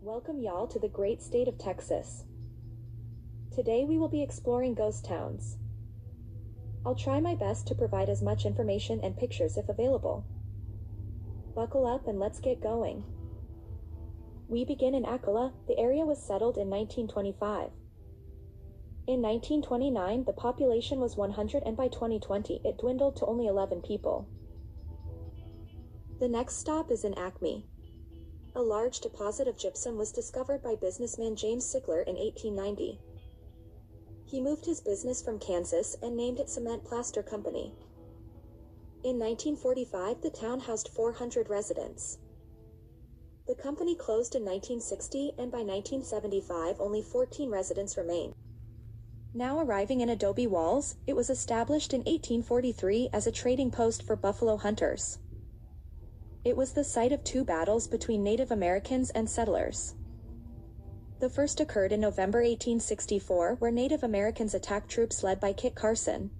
Welcome y'all to the great state of Texas. Today we will be exploring ghost towns. I'll try my best to provide as much information and pictures if available. Buckle up and let's get going. We begin in Akala. The area was settled in 1925. In 1929, the population was 100 and by 2020, it dwindled to only 11 people. The next stop is in Acme. A large deposit of gypsum was discovered by businessman James Sigler in 1890. He moved his business from Kansas and named it Cement Plaster Company. In 1945, the town housed 400 residents. The company closed in 1960, and by 1975 only 14 residents remain. Now arriving in Adobe Walls, it was established in 1843 as a trading post for buffalo hunters. It was the site of two battles between Native Americans and settlers. The first occurred in November 1864, where Native Americans attacked troops led by Kit Carson.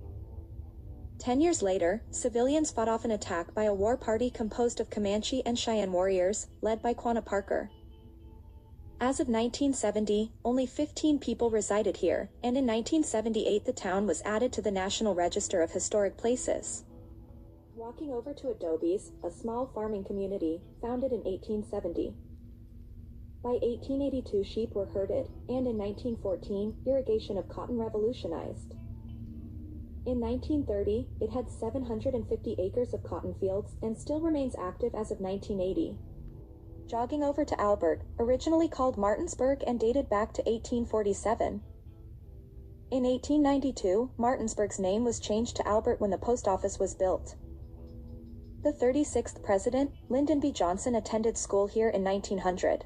10 years later, civilians fought off an attack by a war party composed of Comanche and Cheyenne warriors, led by Quanah Parker. As of 1970, only 15 people resided here, and in 1978 the town was added to the National Register of Historic Places. Walking over to Adobes, a small farming community, founded in 1870. By 1882 sheep were herded, and in 1914, irrigation of cotton revolutionized. In 1930, it had 750 acres of cotton fields and still remains active as of 1980. Jogging over to Albert, originally called Martinsburg and dated back to 1847. In 1892, Martinsburg's name was changed to Albert when the post office was built. The 36th president, Lyndon B. Johnson, attended school here in 1900.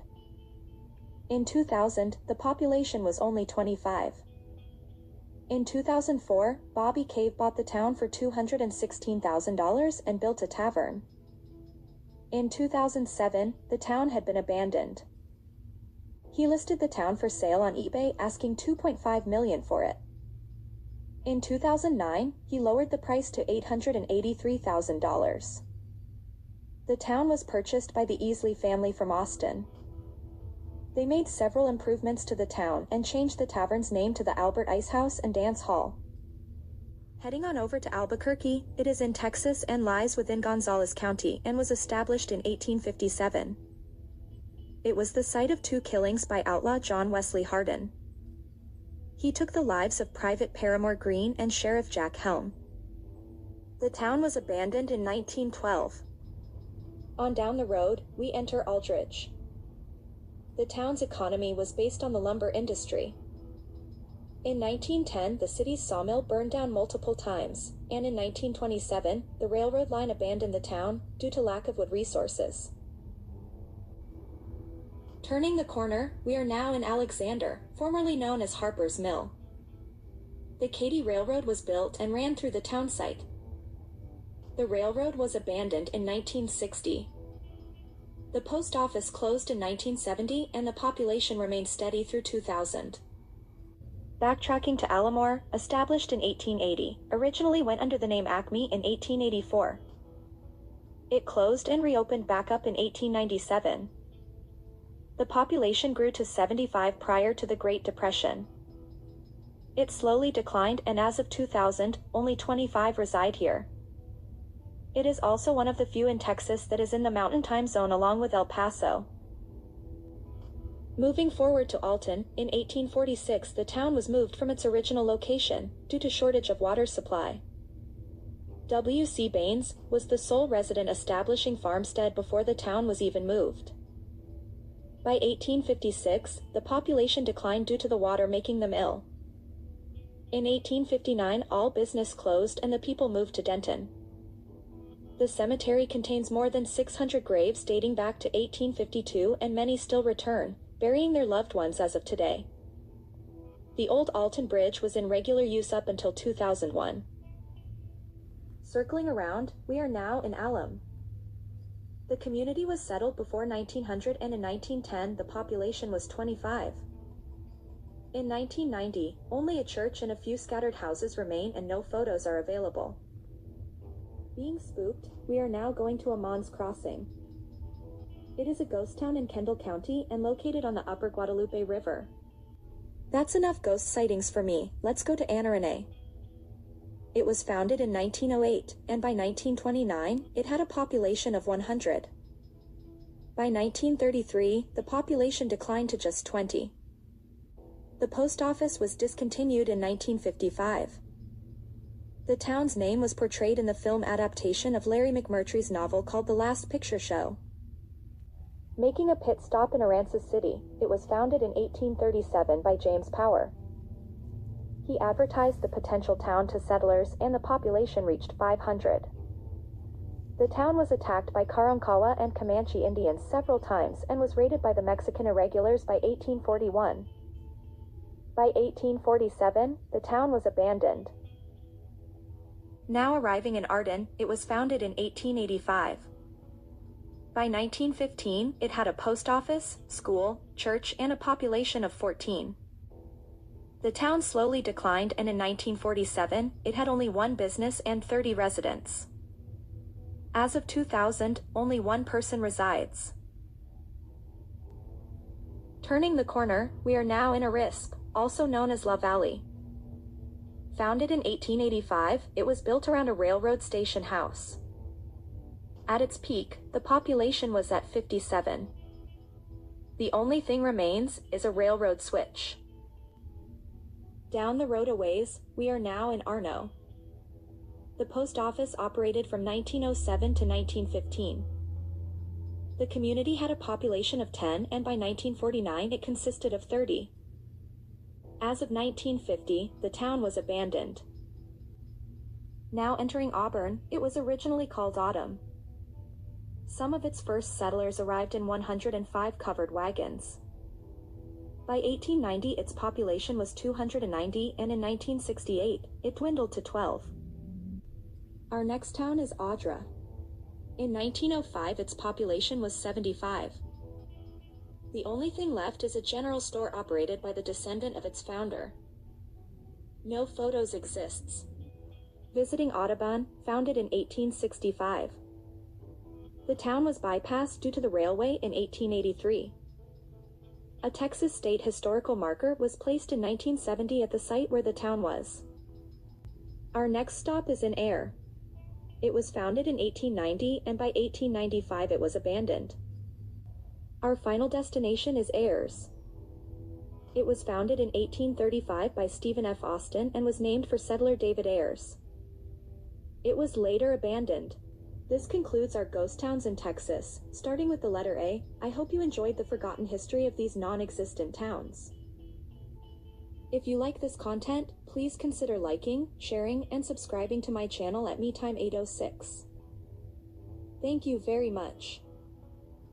In 2000, the population was only 25. In 2004, Bobby Cave bought the town for $216,000 and built a tavern. In 2007, the town had been abandoned. He listed the town for sale on eBay, asking $2.5 million for it. In 2009, he lowered the price to $883,000. The town was purchased by the Easley family from Austin. They made several improvements to the town and changed the tavern's name to the Albert Ice House and Dance Hall. Heading on over to Albuquerque, it is in Texas and lies within Gonzales County and was established in 1857. It was the site of two killings by outlaw John Wesley Hardin. He took the lives of Private Paramore Green and Sheriff Jack Helm. The town was abandoned in 1912. On down the road, we enter Aldridge. The town's economy was based on the lumber industry. In 1910, the city's sawmill burned down multiple times, and in 1927, the railroad line abandoned the town due to lack of wood resources. Turning the corner, we are now in Alexander, formerly known as Harper's Mill. The Katy Railroad was built and ran through the town site. The railroad was abandoned in 1960. The post office closed in 1970 and the population remained steady through 2000. Backtracking to Alamoore, established in 1880, originally went under the name Acme in 1884. It closed and reopened back up in 1897. The population grew to 75 prior to the Great Depression. It slowly declined, and as of 2000, only 25 reside here. It is also one of the few in Texas that is in the Mountain Time Zone along with El Paso. Moving forward to Alton, in 1846 the town was moved from its original location, due to shortage of water supply. W.C. Baines was the sole resident establishing farmstead before the town was even moved. By 1856, the population declined due to the water making them ill. In 1859, all business closed and the people moved to Denton. The cemetery contains more than 600 graves dating back to 1852, and many still return, burying their loved ones as of today. The old Alton Bridge was in regular use up until 2001. Circling around, we are now in Alum. The community was settled before 1900, and in 1910 the population was 25. In 1990, only a church and a few scattered houses remain and no photos are available. Being spooked, we are now going to Ammans Crossing. It is a ghost town in Kendall County and located on the upper Guadalupe River. That's enough ghost sightings for me, let's go to Anarene. It was founded in 1908, and by 1929, it had a population of 100. By 1933, the population declined to just 20. The post office was discontinued in 1955. The town's name was portrayed in the film adaptation of Larry McMurtry's novel called The Last Picture Show. Making a pit stop in Aransas City, it was founded in 1837 by James Power. He advertised the potential town to settlers and the population reached 500. The town was attacked by Karankawa and Comanche Indians several times and was raided by the Mexican irregulars by 1841. By 1847, the town was abandoned. Now arriving in Arden, it was founded in 1885. By 1915, it had a post office, school, church, and a population of 14. The town slowly declined, and in 1947, it had only one business and 30 residents. As of 2000, only one person resides. Turning the corner, we are now in Arisp, also known as La Valley. Founded in 1885, it was built around a railroad station house. At its peak, the population was at 57. The only thing remains is a railroad switch. Down the road a ways, we are now in Arno. The post office operated from 1907 to 1915. The community had a population of 10, and by 1949 it consisted of 30. As of 1950, the town was abandoned. Now entering Auburn, it was originally called Autumn. Some of its first settlers arrived in 105 covered wagons. By 1890, its population was 290, and in 1968, it dwindled to 12. Our next town is Audra. In 1905, its population was 75. The only thing left is a general store operated by the descendant of its founder. No photos exists. Visiting Audubon, founded in 1865. The town was bypassed due to the railway in 1883. A Texas state historical marker was placed in 1970 at the site where the town was. Our next stop is in Ayr. It was founded in 1890, and by 1895 it was abandoned. Our final destination is Ayers. It was founded in 1835 by Stephen F. Austin and was named for settler David Ayers. It was later abandoned. This concludes our ghost towns in Texas, starting with the letter A. I hope you enjoyed the forgotten history of these non-existent towns. If you like this content, please consider liking, sharing, and subscribing to my channel at MeTime806. Thank you very much.